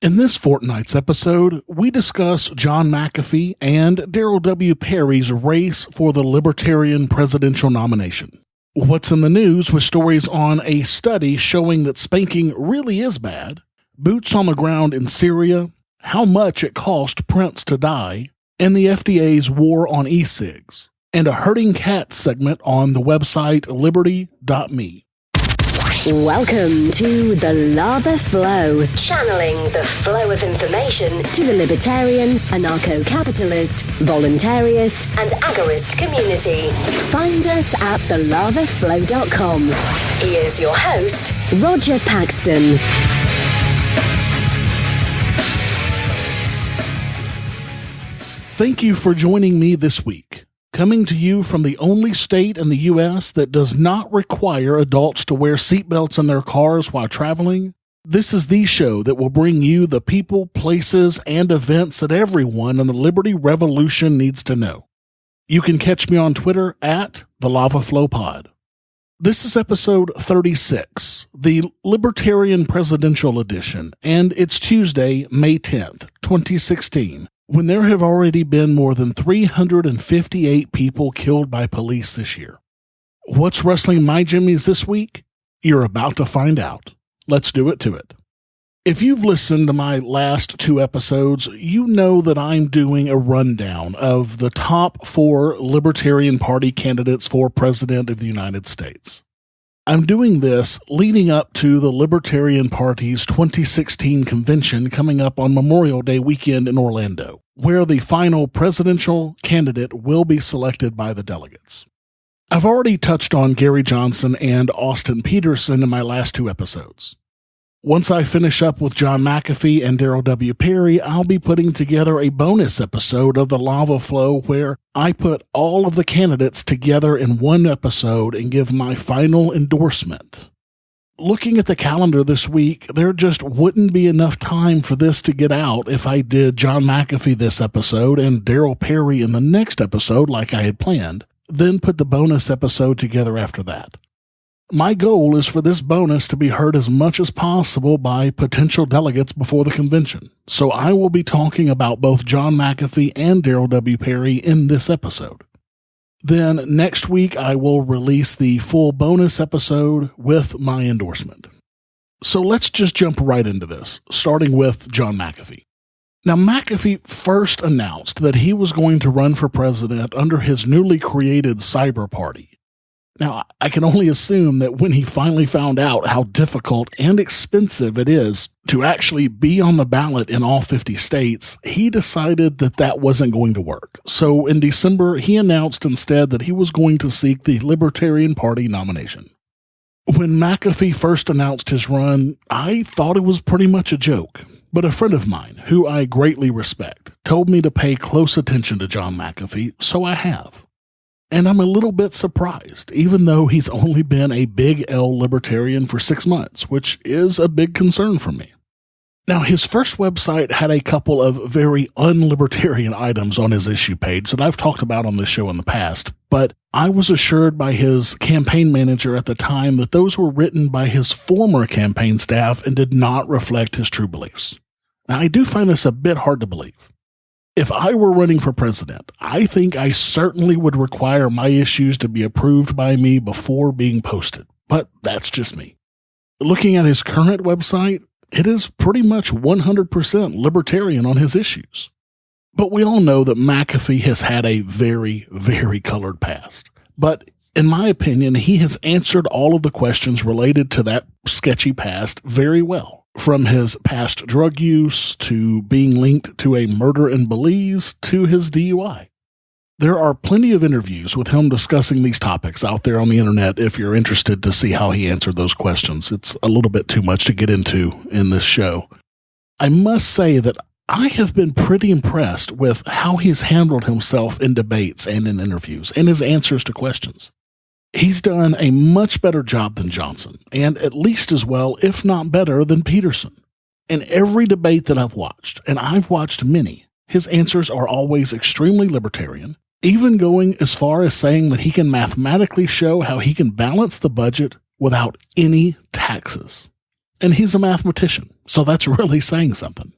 In this fortnight's episode, we discuss John McAfee and Daryl W. Parry's race for the Libertarian Presidential nomination. What's in the news with stories on a study showing that spanking really is bad, boots on the ground in Syria, how much it cost Prince to die, and the FDA's war on e-cigs, and a herding cat segment on the website liberty.me. Welcome to The Lava Flow, channeling the flow of information to the libertarian, anarcho-capitalist, voluntarist, and agorist community. Find us at thelavaflow.com. Here's your host, Roger Paxton. Thank you for joining me this week. Coming to you from the only state in the U.S. that does not require adults to wear seatbelts in their cars while traveling, this is the show that will bring you the people, places, and events that everyone in the Liberty Revolution needs to know. You can catch me on Twitter at @TheLavaFlowPod. This is episode 36, the Libertarian Presidential Edition, and it's Tuesday, May 10th, 2016. When there have already been more than 358 people killed by police this year. What's rustling my jimmies this week? You're about to find out. Let's do it to it. If you've listened to my last two episodes, you know that I'm doing a rundown of the top 4 Libertarian Party candidates for President of the United States. I'm doing this leading up to the Libertarian Party's 2016 convention coming up on Memorial Day weekend in Orlando, where the final presidential candidate will be selected by the delegates. I've already touched on Gary Johnson and Austin Peterson in my last 2 episodes. Once I finish up with John McAfee and Daryl W. Parry, I'll be putting together a bonus episode of the Lava Flow where I put all of the candidates together in one episode and give my final endorsement. Looking at the calendar this week, there just wouldn't be enough time for this to get out if I did John McAfee this episode and Daryl Parry in the next episode like I had planned, then put the bonus episode together after that. My goal is for this bonus to be heard as much as possible by potential delegates before the convention, so I will be talking about both John McAfee and Daryl W. Parry in this episode. Then next week I will release the full bonus episode with my endorsement. So let's just jump right into this, starting with John McAfee. Now, McAfee first announced that he was going to run for president under his newly created Cyber Party. Now, I can only assume that when he finally found out how difficult and expensive it is to actually be on the ballot in all 50 states, he decided that that wasn't going to work. So in December, he announced instead that he was going to seek the Libertarian Party nomination. When McAfee first announced his run, I thought it was pretty much a joke. But a friend of mine, who I greatly respect, told me to pay close attention to John McAfee, so I have. And I'm a little bit surprised, even though he's only been a big L libertarian for 6 months, which is a big concern for me. Now, his first website had a couple of very unlibertarian items on his issue page that I've talked about on this show in the past, but I was assured by his campaign manager at the time that those were written by his former campaign staff and did not reflect his true beliefs. Now, I do find this a bit hard to believe. If I were running for president, I think I certainly would require my issues to be approved by me before being posted, but that's just me. Looking at his current website, it is pretty much 100% libertarian on his issues. But we all know that McAfee has had a very, very colored past. But in my opinion, he has answered all of the questions related to that sketchy past very well. From his past drug use, to being linked to a murder in Belize, to his DUI. There are plenty of interviews with him discussing these topics out there on the internet if you're interested to see how he answered those questions. It's a little bit too much to get into in this show. I must say that I have been pretty impressed with how he's handled himself in debates and in interviews, and his answers to questions. He's done a much better job than Johnson, and at least as well, if not better, than Peterson. In every debate that I've watched, and I've watched many, his answers are always extremely libertarian, even going as far as saying that he can mathematically show how he can balance the budget without any taxes. And he's a mathematician, so that's really saying something.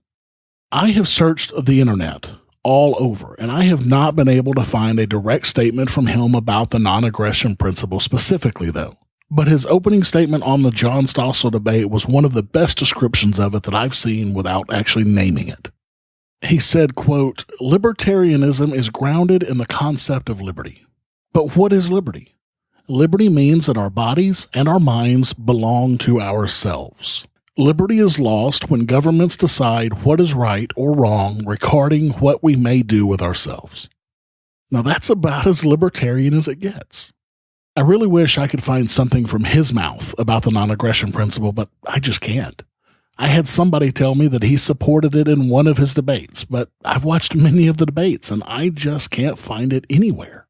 I have searched the internet all over, and I have not been able to find a direct statement from him about the non-aggression principle specifically, though. But his opening statement on the John Stossel debate was one of the best descriptions of it that I've seen without actually naming it. He said, quote, "Libertarianism is grounded in the concept of liberty. But what is liberty? Liberty means that our bodies and our minds belong to ourselves. Liberty is lost when governments decide what is right or wrong regarding what we may do with ourselves." Now that's about as libertarian as it gets. I really wish I could find something from his mouth about the non-aggression principle, but I just can't. I had somebody tell me that he supported it in one of his debates, but I've watched many of the debates and I just can't find it anywhere.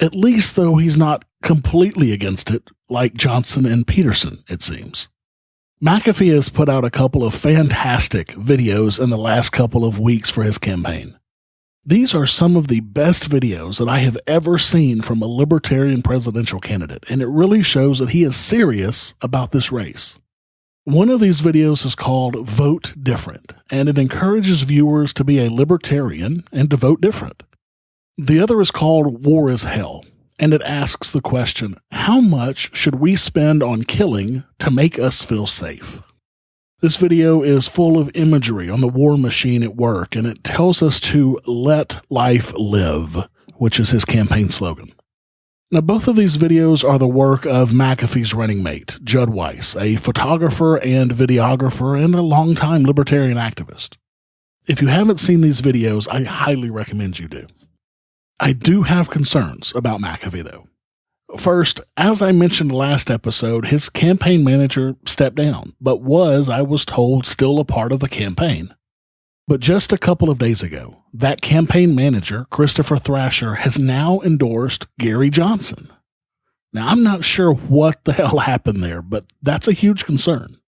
At least, though, he's not completely against it, like Johnson and Peterson, it seems. McAfee has put out a couple of fantastic videos in the last couple of weeks for his campaign. These are some of the best videos that I have ever seen from a Libertarian presidential candidate, and it really shows that he is serious about this race. One of these videos is called Vote Different, and it encourages viewers to be a libertarian and to vote different. The other is called War is Hell, and it asks the question, how much should we spend on killing to make us feel safe? This video is full of imagery on the war machine at work, and it tells us to let life live, which is his campaign slogan. Now, both of these videos are the work of McAfee's running mate, Judd Weiss, a photographer and videographer and a longtime libertarian activist. If you haven't seen these videos, I highly recommend you do. I do have concerns about McAfee, though. First, as I mentioned last episode, his campaign manager stepped down, but was, I was told, still a part of the campaign. But just a couple of days ago, that campaign manager, Christopher Thrasher, has now endorsed Gary Johnson. Now, I'm not sure what the hell happened there, but that's a huge concern.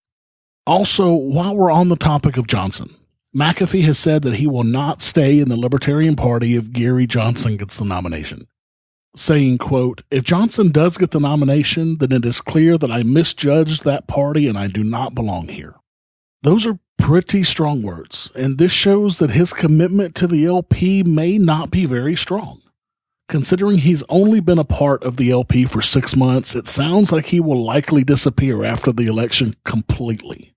Also, while we're on the topic of Johnson, McAfee has said that he will not stay in the Libertarian Party if Gary Johnson gets the nomination, saying, quote, "If Johnson does get the nomination, then it is clear that I misjudged that party and I do not belong here." Those are pretty strong words, and this shows that his commitment to the LP may not be very strong. Considering he's only been a part of the LP for 6 months, it sounds like he will likely disappear after the election completely.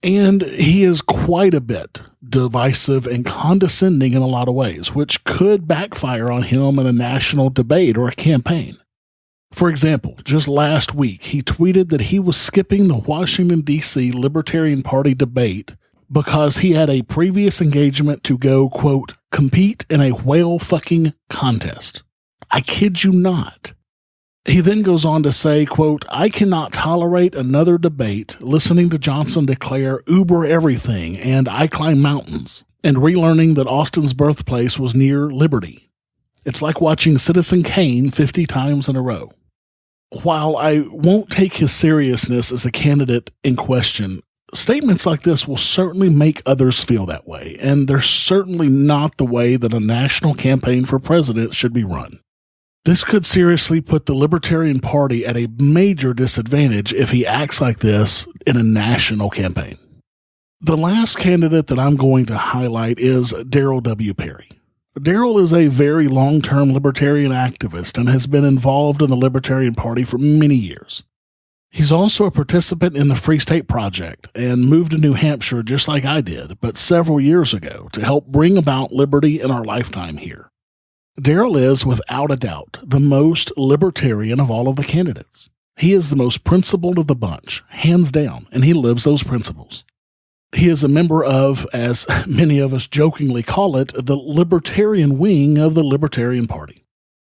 And he is quite a bit divisive and condescending in a lot of ways, which could backfire on him in a national debate or a campaign. For example, just last week, he tweeted that he was skipping the Washington, D.C. Libertarian Party debate because he had a previous engagement to go, quote, "compete in a whale fucking contest." I kid you not. He then goes on to say, quote, "I cannot tolerate another debate listening to Johnson declare Uber everything and I climb mountains and relearning that Austin's birthplace was near Liberty. It's like watching Citizen Kane 50 times in a row." While I won't take his seriousness as a candidate in question, statements like this will certainly make others feel that way, and they're certainly not the way that a national campaign for president should be run. This could seriously put the Libertarian Party at a major disadvantage if he acts like this in a national campaign. The last candidate that I'm going to highlight is Daryl W. Parry. Daryl is a very long-term libertarian activist and has been involved in the Libertarian Party for many years. He's also a participant in the Free State Project and moved to New Hampshire just like I did, but several years ago to help bring about liberty in our lifetime here. Daryl is, without a doubt, the most libertarian of all of the candidates. He is the most principled of the bunch, hands down, and he lives those principles. He is a member of, as many of us jokingly call it, the libertarian wing of the Libertarian Party.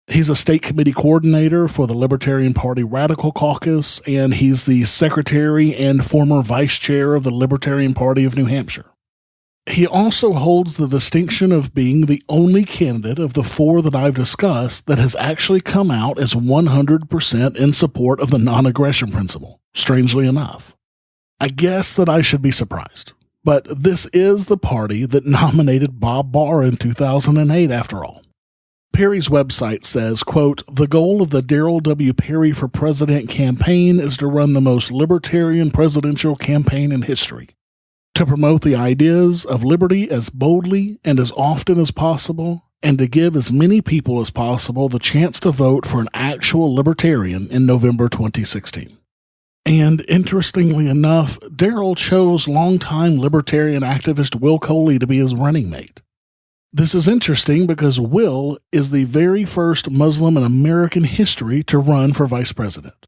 He's a state committee coordinator for the Libertarian Party Radical Caucus, and he's the secretary and former vice chair of the Libertarian Party of New Hampshire. He also holds the distinction of being the only candidate of the four that I've discussed that has actually come out as 100% in support of the non-aggression principle, strangely enough. I guess that I should be surprised, but this is the party that nominated Bob Barr in 2008 after all. Parry's website says, quote, "The goal of the Daryl W. Parry for President campaign is to run the most libertarian presidential campaign in history, to promote the ideas of liberty as boldly and as often as possible, and to give as many people as possible the chance to vote for an actual libertarian in November 2016. And interestingly enough, Daryl chose longtime libertarian activist Will Coley to be his running mate. This is interesting because Will is the very first Muslim in American history to run for vice president.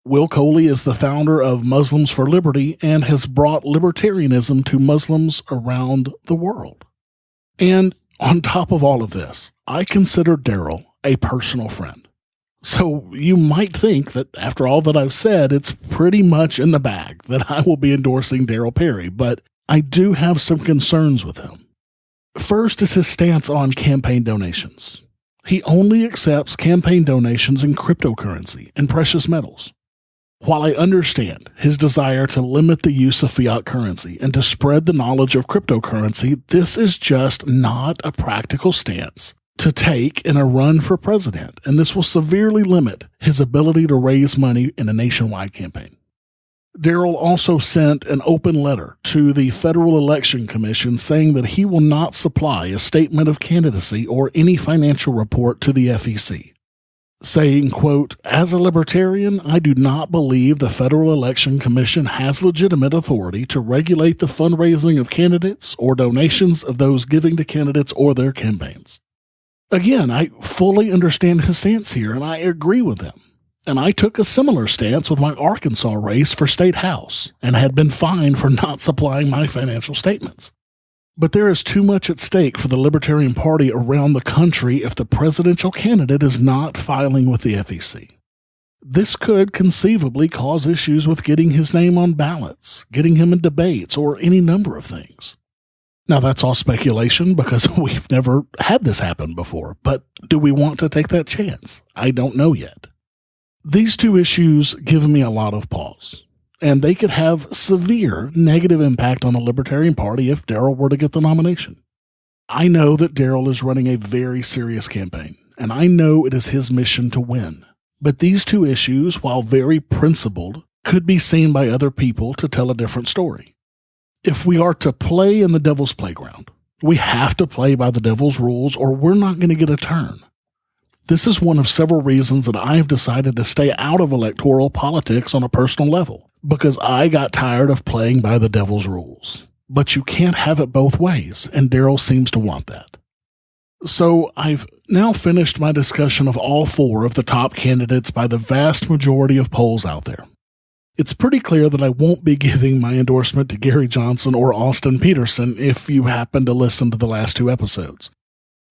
Will Coley is the founder of Muslims for Liberty and has brought libertarianism to Muslims around the world. And on top of all of this, I consider Daryl a personal friend. So you might think that after all that I've said, it's pretty much in the bag that I will be endorsing Daryl Parry, but I do have some concerns with him. First is his stance on campaign donations. He only accepts campaign donations in cryptocurrency and precious metals. While I understand his desire to limit the use of fiat currency and to spread the knowledge of cryptocurrency, this is just not a practical stance to take in a run for president, and this will severely limit his ability to raise money in a nationwide campaign. Daryl also sent an open letter to the Federal Election Commission saying that he will not supply a statement of candidacy or any financial report to the FEC, saying, quote, "As a libertarian, I do not believe the Federal Election Commission has legitimate authority to regulate the fundraising of candidates or donations of those giving to candidates or their campaigns." Again, I fully understand his stance here, and I agree with him. And I took a similar stance with my Arkansas race for state house and had been fined for not supplying my financial statements. But there is too much at stake for the Libertarian Party around the country if the presidential candidate is not filing with the FEC. This could conceivably cause issues with getting his name on ballots, getting him in debates, or any number of things. Now, that's all speculation because we've never had this happen before, but do we want to take that chance? I don't know yet. These two issues give me a lot of pause, and they could have severe negative impact on the Libertarian Party if Daryl were to get the nomination. I know that Daryl is running a very serious campaign, and I know it is his mission to win. But these two issues, while very principled, could be seen by other people to tell a different story. If we are to play in the devil's playground, we have to play by the devil's rules or we're not going to get a turn. This is one of several reasons that I have decided to stay out of electoral politics on a personal level, because I got tired of playing by the devil's rules. But you can't have it both ways, and Daryl seems to want that. So I've now finished my discussion of all four of the top candidates by the vast majority of polls out there. It's pretty clear that I won't be giving my endorsement to Gary Johnson or Austin Peterson if you happen to listen to the last two episodes.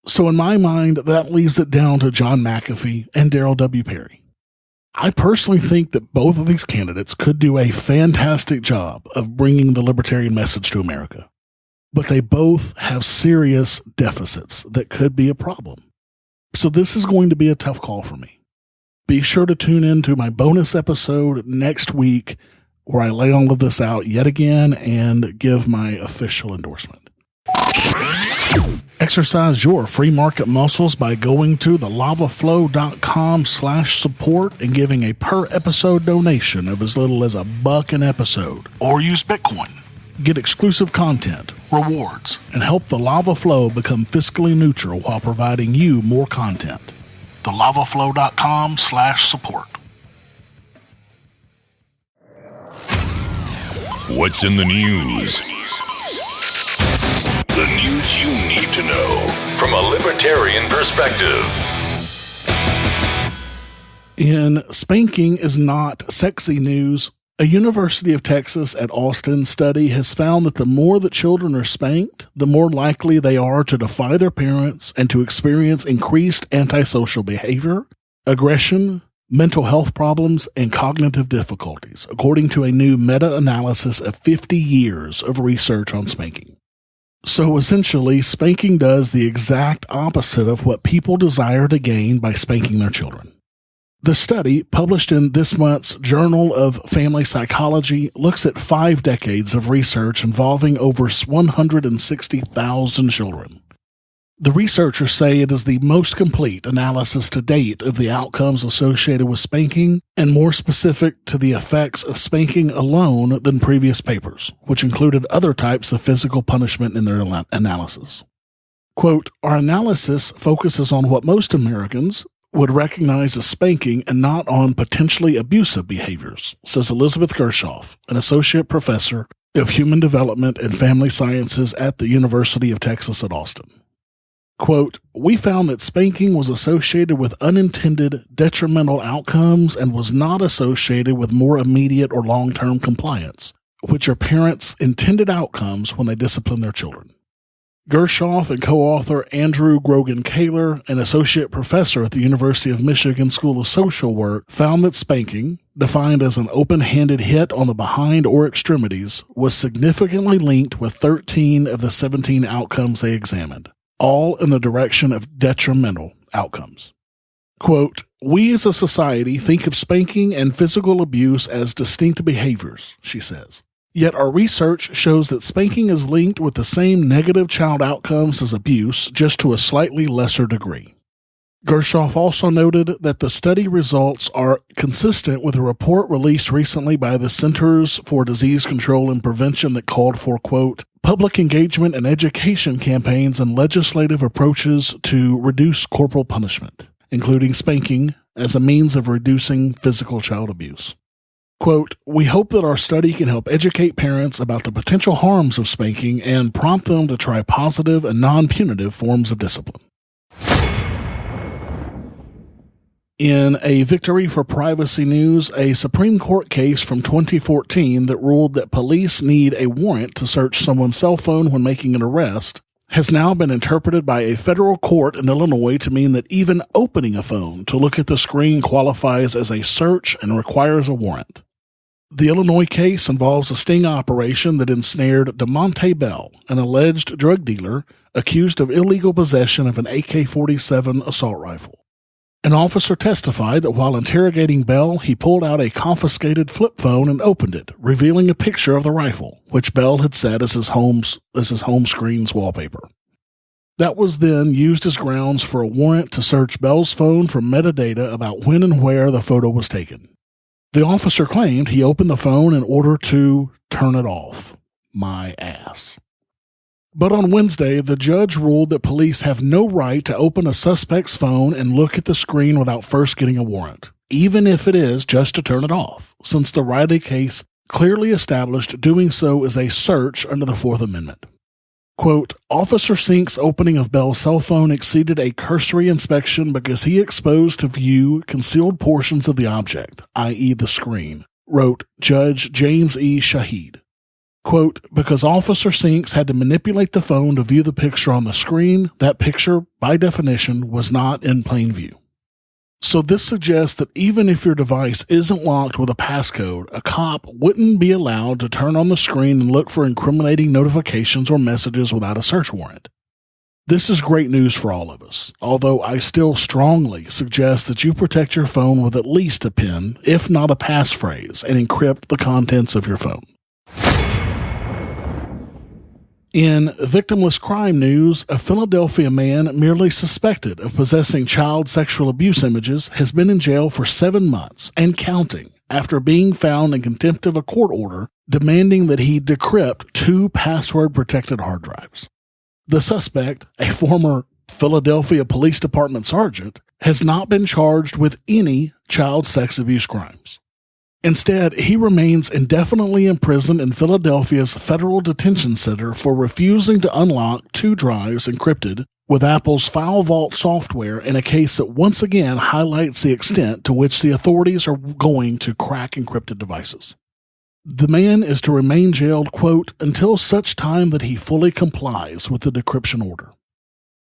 So in my mind, that leaves it down to John McAfee and Daryl W. Parry. I personally think that both of these candidates could do a fantastic job of bringing the libertarian message to America, but they both have serious deficits that could be a problem. So this is going to be a tough call for me. Be sure to tune in to my bonus episode next week where I lay all of this out yet again and give my official endorsement. Exercise your free market muscles by going to thelavaflow.com/support and giving a per episode donation of as little as $1 an episode, or use Bitcoin. Get exclusive content, rewards, and help the Lava Flow become fiscally neutral while providing you more content. thelavaflow.com/support. What's in the news? The news you need to know from a libertarian perspective. In Spanking is Not Sexy news, a University of Texas at Austin study has found that the more that children are spanked, the more likely they are to defy their parents and to experience increased antisocial behavior, aggression, mental health problems, and cognitive difficulties, according to a new meta-analysis of 50 years of research on spanking. So essentially, spanking does the exact opposite of what people desire to gain by spanking their children. The study, published in this month's Journal of Family Psychology, looks at 5 decades of research involving over 160,000 children. The researchers say it is the most complete analysis to date of the outcomes associated with spanking, and more specific to the effects of spanking alone than previous papers, which included other types of physical punishment in their analysis. Quote, our analysis focuses on what most Americans would recognize as spanking and not on potentially abusive behaviors, says Elizabeth Gershoff, an associate professor of human development and family sciences at the University of Texas at Austin. Quote, we found that spanking was associated with unintended detrimental outcomes and was not associated with more immediate or long-term compliance, which are parents' intended outcomes when they discipline their children. Gershoff and co-author Andrew Grogan-Kaler, an associate professor at the University of Michigan School of Social Work, found that spanking, defined as an open-handed hit on the behind or extremities, was significantly linked with 13 of the 17 outcomes they examined, all in the direction of detrimental outcomes. Quote, we as a society think of spanking and physical abuse as distinct behaviors, she says. Yet our research shows that spanking is linked with the same negative child outcomes as abuse, just to a slightly lesser degree. Gershoff also noted that the study results are consistent with a report released recently by the Centers for Disease Control and Prevention that called for, quote, public engagement and education campaigns and legislative approaches to reduce corporal punishment, including spanking, as a means of reducing physical child abuse. Quote, we hope that our study can help educate parents about the potential harms of spanking and prompt them to try positive and non-punitive forms of discipline. In a victory for privacy news, a Supreme Court case from 2014 that ruled that police need a warrant to search someone's cell phone when making an arrest has now been interpreted by a federal court in Illinois to mean that even opening a phone to look at the screen qualifies as a search and requires a warrant. The Illinois case involves a sting operation that ensnared DeMonte Bell, an alleged drug dealer accused of illegal possession of an AK-47 assault rifle. An officer testified that while interrogating Bell, he pulled out a confiscated flip phone and opened it, revealing a picture of the rifle, which Bell had set as his home screen's wallpaper. That was then used as grounds for a warrant to search Bell's phone for metadata about when and where the photo was taken. The officer claimed he opened the phone in order to turn it off. My ass. But on Wednesday, the judge ruled that police have no right to open a suspect's phone and look at the screen without first getting a warrant, even if it is just to turn it off, since the Riley case clearly established doing so is a search under the Fourth Amendment. Quote, Officer Sink's opening of Bell's cell phone exceeded a cursory inspection because he exposed to view concealed portions of the object, i.e. the screen, wrote Judge James E. Shahid. Quote, because Officer Sinks had to manipulate the phone to view the picture on the screen, that picture, by definition, was not in plain view. So this suggests that even if your device isn't locked with a passcode, a cop wouldn't be allowed to turn on the screen and look for incriminating notifications or messages without a search warrant. This is great news for all of us, although I still strongly suggest that you protect your phone with at least a PIN, if not a passphrase, and encrypt the contents of your phone. In victimless crime news, a Philadelphia man merely suspected of possessing child sexual abuse images has been in jail for 7 months and counting after being found in contempt of a court order demanding that he decrypt 2 password-protected hard drives. The suspect, a former Philadelphia Police Department sergeant, has not been charged with any child sex abuse crimes. Instead, he remains indefinitely imprisoned in Philadelphia's Federal Detention Center for refusing to unlock 2 drives encrypted with Apple's File Vault software in a case that once again highlights the extent to which the authorities are going to crack encrypted devices. The man is to remain jailed, quote, until such time that he fully complies with the decryption order.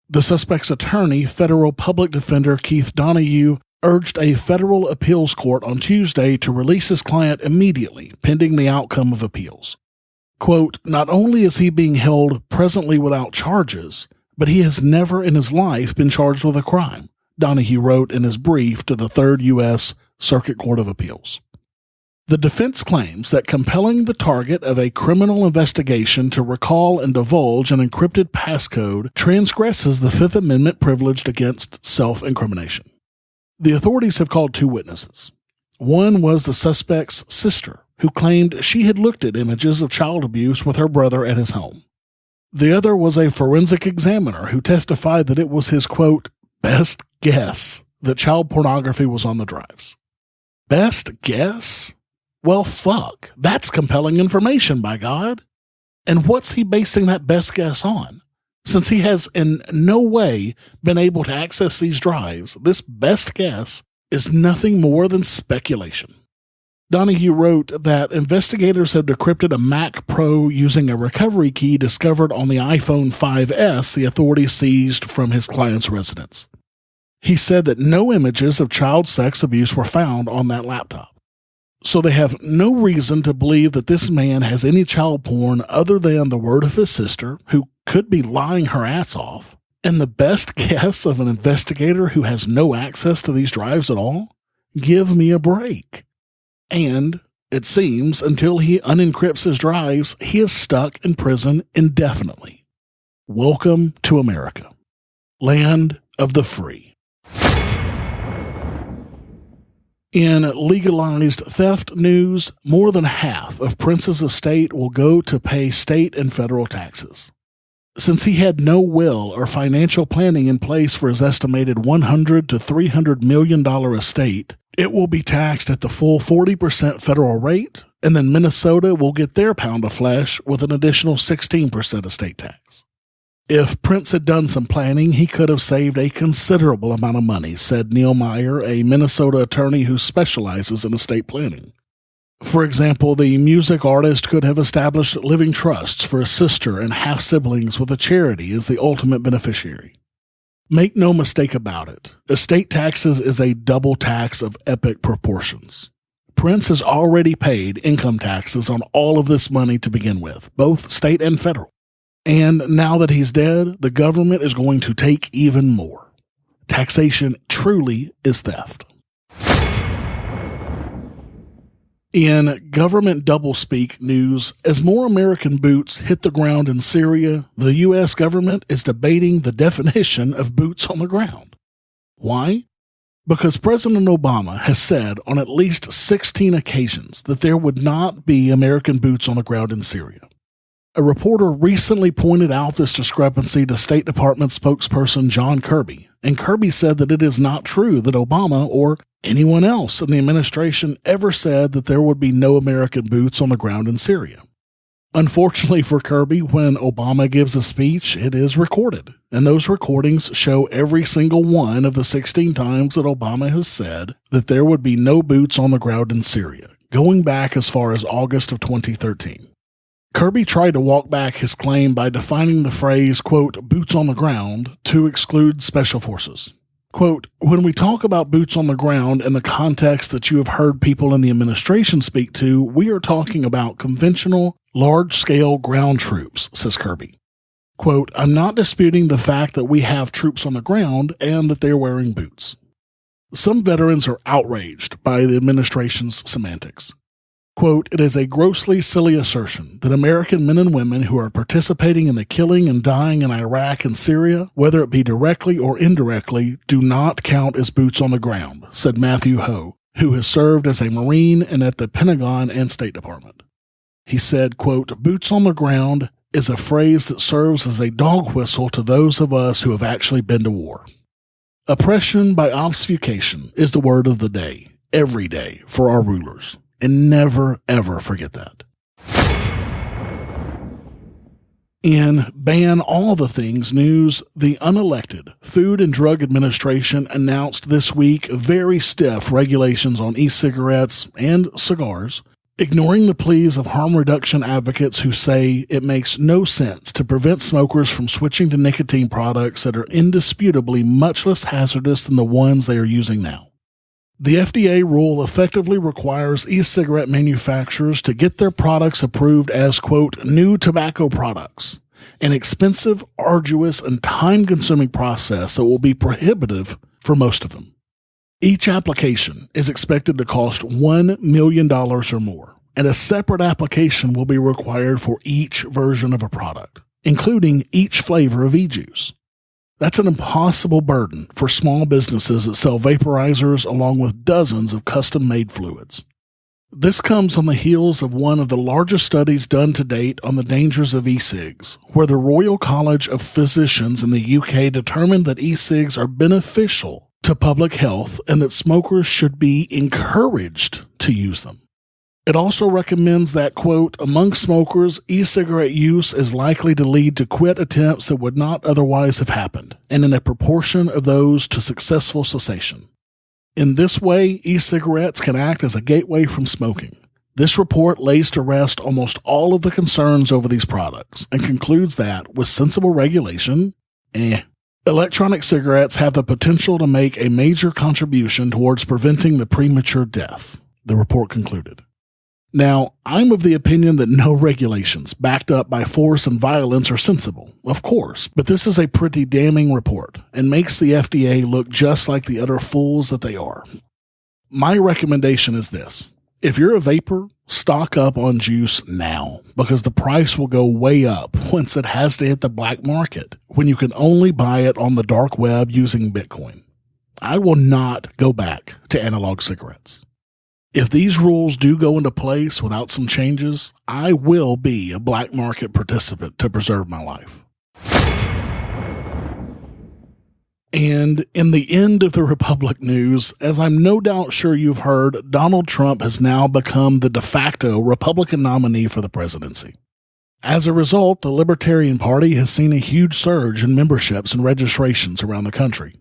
The suspect's attorney, federal public defender Keith Donahue, urged a federal appeals court on Tuesday to release his client immediately, pending the outcome of appeals. Quote, not only is he being held presently without charges, but he has never in his life been charged with a crime, Donahue wrote in his brief to the 3rd U.S. Circuit Court of Appeals. The defense claims that compelling the target of a criminal investigation to recall and divulge an encrypted passcode transgresses the Fifth Amendment privilege against self-incrimination. The authorities have called 2 witnesses. One was the suspect's sister, who claimed she had looked at images of child abuse with her brother at his home. The other was a forensic examiner who testified that it was his, quote, best guess that child pornography was on the drives. Best guess? Well, fuck. That's compelling information, by God. And what's he basing that best guess on? Since he has in no way been able to access these drives, this best guess is nothing more than speculation. Donahue wrote that investigators have decrypted a Mac Pro using a recovery key discovered on the iPhone 5S the authorities seized from his client's residence. He said that no images of child sex abuse were found on that laptop. So they have no reason to believe that this man has any child porn other than the word of his sister, who could be lying her ass off, and the best guess of an investigator who has no access to these drives at all? Give me a break. And, it seems, until he unencrypts his drives, he is stuck in prison indefinitely. Welcome to America, land of the free. In legalized theft news, more than half of Prince's estate will go to pay state and federal taxes. Since he had no will or financial planning in place for his estimated $100 to $300 million estate, it will be taxed at the full 40% federal rate, and then Minnesota will get their pound of flesh with an additional 16% estate tax. If Prince had done some planning, he could have saved a considerable amount of money, said Neil Meyer, a Minnesota attorney who specializes in estate planning. For example, the music artist could have established living trusts for a sister and half-siblings with a charity as the ultimate beneficiary. Make no mistake about it, estate taxes is a double tax of epic proportions. Prince has already paid income taxes on all of this money to begin with, both state and federal. And now that he's dead, the government is going to take even more. Taxation truly is theft. In government doublespeak news, as more American boots hit the ground in Syria, the U.S. government is debating the definition of boots on the ground. Why? Because President Obama has said on at least 16 occasions that there would not be American boots on the ground in Syria. A reporter recently pointed out this discrepancy to State Department spokesperson John Kirby, and Kirby said that it is not true that Obama or anyone else in the administration ever said that there would be no American boots on the ground in Syria. Unfortunately for Kirby, when Obama gives a speech, it is recorded, and those recordings show every single one of the 16 times that Obama has said that there would be no boots on the ground in Syria, going back as far as August of 2013. Kirby tried to walk back his claim by defining the phrase, quote, boots on the ground to exclude special forces. Quote, when we talk about boots on the ground in the context that you have heard people in the administration speak to, we are talking about conventional, large-scale ground troops, says Kirby. Quote, I'm not disputing the fact that we have troops on the ground and that they're wearing boots. Some veterans are outraged by the administration's semantics. Quote, it is a grossly silly assertion that American men and women who are participating in the killing and dying in Iraq and Syria, whether it be directly or indirectly, do not count as boots on the ground, said Matthew Ho, who has served as a Marine and at the Pentagon and State Department. He said, quote, boots on the ground is a phrase that serves as a dog whistle to those of us who have actually been to war. Oppression by obfuscation is the word of the day, every day, for our rulers. And never, ever forget that. In Ban All the Things news, the unelected Food and Drug Administration announced this week very stiff regulations on e-cigarettes and cigars, ignoring the pleas of harm reduction advocates who say it makes no sense to prevent smokers from switching to nicotine products that are indisputably much less hazardous than the ones they are using now. The FDA rule effectively requires e-cigarette manufacturers to get their products approved as, quote, new tobacco products, an expensive, arduous, and time-consuming process that will be prohibitive for most of them. Each application is expected to cost $1 million or more, and a separate application will be required for each version of a product, including each flavor of e-juice. That's an impossible burden for small businesses that sell vaporizers along with dozens of custom-made fluids. This comes on the heels of one of the largest studies done to date on the dangers of e-cigs, where the Royal College of Physicians in the UK determined that e-cigs are beneficial to public health and that smokers should be encouraged to use them. It also recommends that, quote, among smokers, e-cigarette use is likely to lead to quit attempts that would not otherwise have happened, and in a proportion of those to successful cessation. In this way, e-cigarettes can act as a gateway from smoking. This report lays to rest almost all of the concerns over these products and concludes that, with sensible regulation, electronic cigarettes have the potential to make a major contribution towards preventing the premature death, the report concluded. Now, I'm of the opinion that no regulations backed up by force and violence are sensible, of course, but this is a pretty damning report and makes the FDA look just like the utter fools that they are. My recommendation is this. If you're a vapor, stock up on juice now, because the price will go way up once it has to hit the black market, when you can only buy it on the dark web using Bitcoin. I will not go back to analog cigarettes. If these rules do go into place without some changes, I will be a black market participant to preserve my life. And in the end of the Republic news, as I'm no doubt sure you've heard, Donald Trump has now become the de facto Republican nominee for the presidency. As a result, the Libertarian Party has seen a huge surge in memberships and registrations around the country.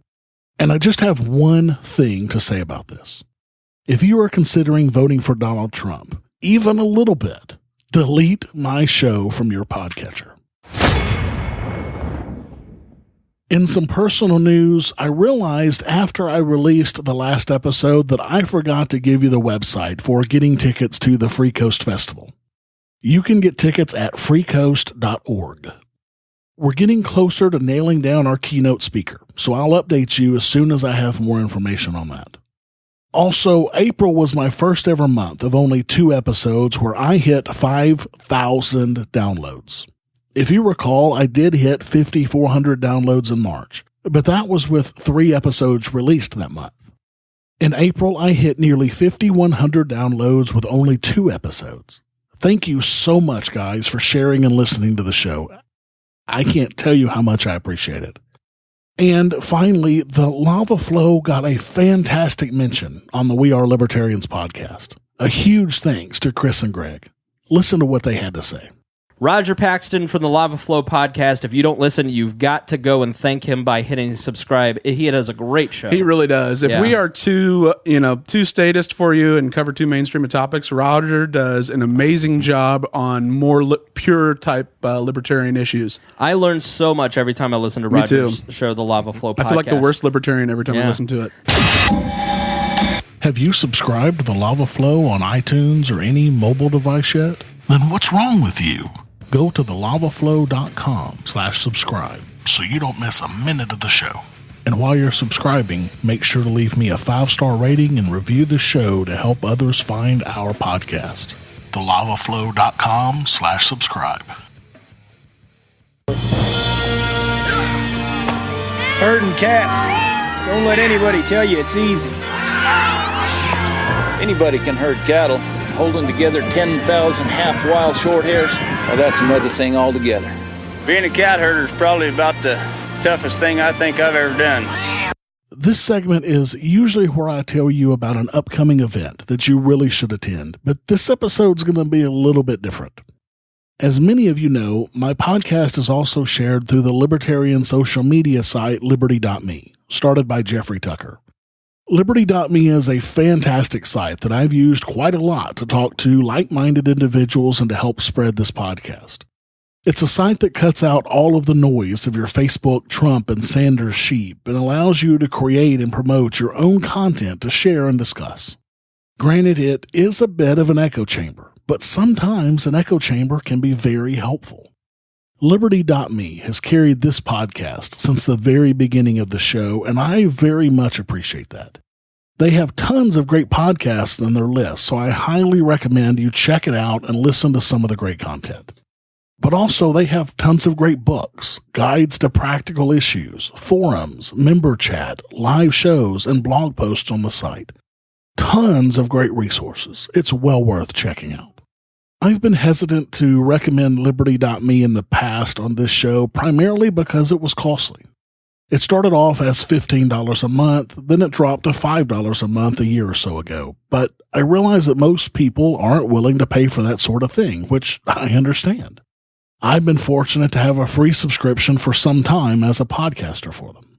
And I just have one thing to say about this. If you are considering voting for Donald Trump, even a little bit, delete my show from your podcatcher. In some personal news, I realized after I released the last episode that I forgot to give you the website for getting tickets to the Free Coast Festival. You can get tickets at freecoast.org. We're getting closer to nailing down our keynote speaker, so I'll update you as soon as I have more information on that. Also, April was my first ever month of only 2 episodes where I hit 5,000 downloads. If you recall, I did hit 5,400 downloads in March, but that was with 3 episodes released that month. In April, I hit nearly 5,100 downloads with only 2 episodes. Thank you so much, guys, for sharing and listening to the show. I can't tell you how much I appreciate it. And finally, the Lava Flow got a fantastic mention on the We Are Libertarians podcast. A huge thanks to Chris and Greg. Listen to what they had to say. Roger Paxton from the Lava Flow podcast. If you don't listen, you've got to go and thank him by hitting subscribe. He does a great show. He really does. If we are too statist for you and cover too mainstream of topics, Roger does an amazing job on more pure type libertarian issues. I learn so much every time I listen to Roger's show, the Lava Flow podcast. I feel like the worst libertarian every time I listen to it. Have you subscribed to the Lava Flow on iTunes or any mobile device yet? Then what's wrong with you? Go to thelavaflow.com/subscribe so you don't miss a minute of the show. And while you're subscribing, make sure to leave me a 5-star rating and review the show to help others find our podcast. thelavaflow.com/subscribe. Herding cats. Don't let anybody tell you it's easy. Anybody can herd cattle. Holding together 10,000 half-wild short hairs, well, that's another thing altogether. Being a cat herder is probably about the toughest thing I think I've ever done. This segment is usually where I tell you about an upcoming event that you really should attend, but this episode's going to be a little bit different. As many of you know, my podcast is also shared through the libertarian social media site Liberty.me, started by Jeffrey Tucker. Liberty.me is a fantastic site that I've used quite a lot to talk to like-minded individuals and to help spread this podcast. It's a site that cuts out all of the noise of your Facebook Trump and Sanders sheep and allows you to create and promote your own content to share and discuss. Granted, it is a bit of an echo chamber, but sometimes an echo chamber can be very helpful. Liberty.me has carried this podcast since the very beginning of the show, and I very much appreciate that. They have tons of great podcasts on their list, so I highly recommend you check it out and listen to some of the great content. But also, they have tons of great books, guides to practical issues, forums, member chat, live shows, and blog posts on the site. Tons of great resources. It's well worth checking out. I've been hesitant to recommend Liberty.me in the past on this show, primarily because it was costly. It started off as $15 a month, then it dropped to $5 a month a year or so ago. But I realize that most people aren't willing to pay for that sort of thing, which I understand. I've been fortunate to have a free subscription for some time as a podcaster for them.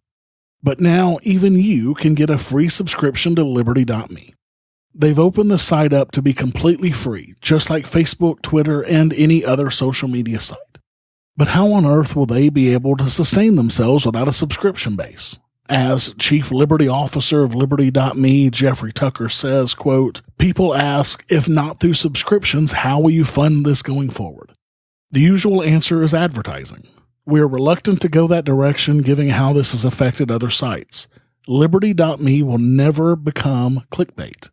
But now even you can get a free subscription to Liberty.me. They've opened the site up to be completely free, just like Facebook, Twitter, and any other social media site. But how on earth will they be able to sustain themselves without a subscription base? As Chief Liberty Officer of Liberty.me, Jeffrey Tucker says, quote, "People ask, if not through subscriptions, how will you fund this going forward? The usual answer is advertising. We're reluctant to go that direction given how this has affected other sites. Liberty.me will never become clickbait.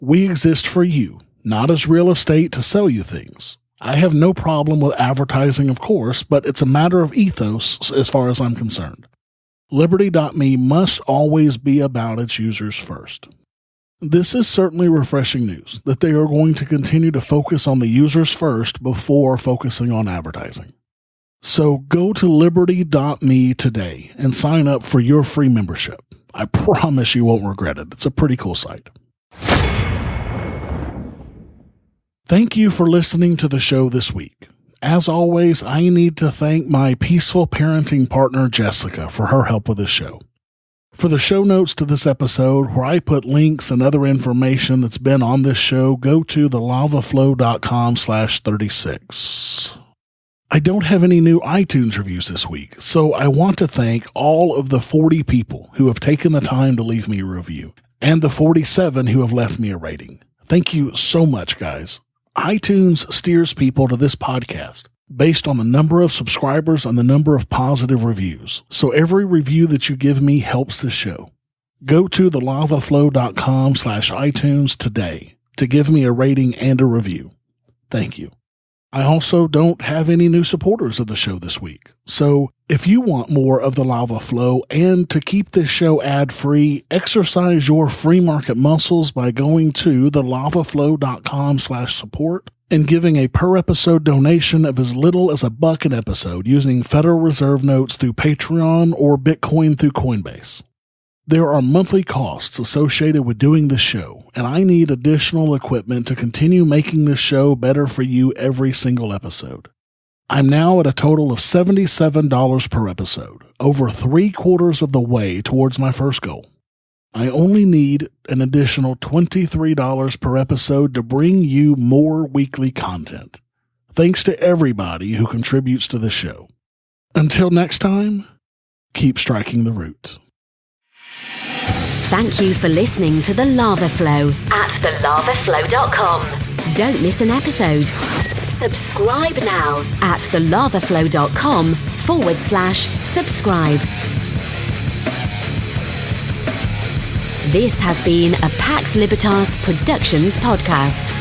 We exist for you, not as real estate to sell you things. I have no problem with advertising, of course, but it's a matter of ethos as far as I'm concerned. Liberty.me must always be about its users first." This is certainly refreshing news, that they are going to continue to focus on the users first before focusing on advertising. So go to Liberty.me today and sign up for your free membership. I promise you won't regret it. It's a pretty cool site. Thank you for listening to the show this week. As always, I need to thank my peaceful parenting partner, Jessica, for her help with this show. For the show notes to this episode, where I put links and other information that's been on this show, go to thelavaflow.com/36. I don't have any new iTunes reviews this week, so I want to thank all of the 40 people who have taken the time to leave me a review, and the 47 who have left me a rating. Thank you so much, guys. iTunes steers people to this podcast based on the number of subscribers and the number of positive reviews. So every review that you give me helps the show. Go to thelavaflow.com/iTunes today to give me a rating and a review. Thank you. I also don't have any new supporters of the show this week. So if you want more of the Lava Flow and to keep this show ad-free, exercise your free market muscles by going to thelavaflow.com/support and giving a per episode donation of as little as $1 an episode using Federal Reserve notes through Patreon or Bitcoin through Coinbase. There are monthly costs associated with doing this show, and I need additional equipment to continue making this show better for you every single episode. I'm now at a total of $77 per episode, over 3/4 of the way towards my first goal. I only need an additional $23 per episode to bring you more weekly content. Thanks to everybody who contributes to the show. Until next time, keep striking the root. Thank you for listening to The Lava Flow at thelavaflow.com. Don't miss an episode. Subscribe now at thelavaflow.com/subscribe. This has been a Pax Libertas Productions podcast.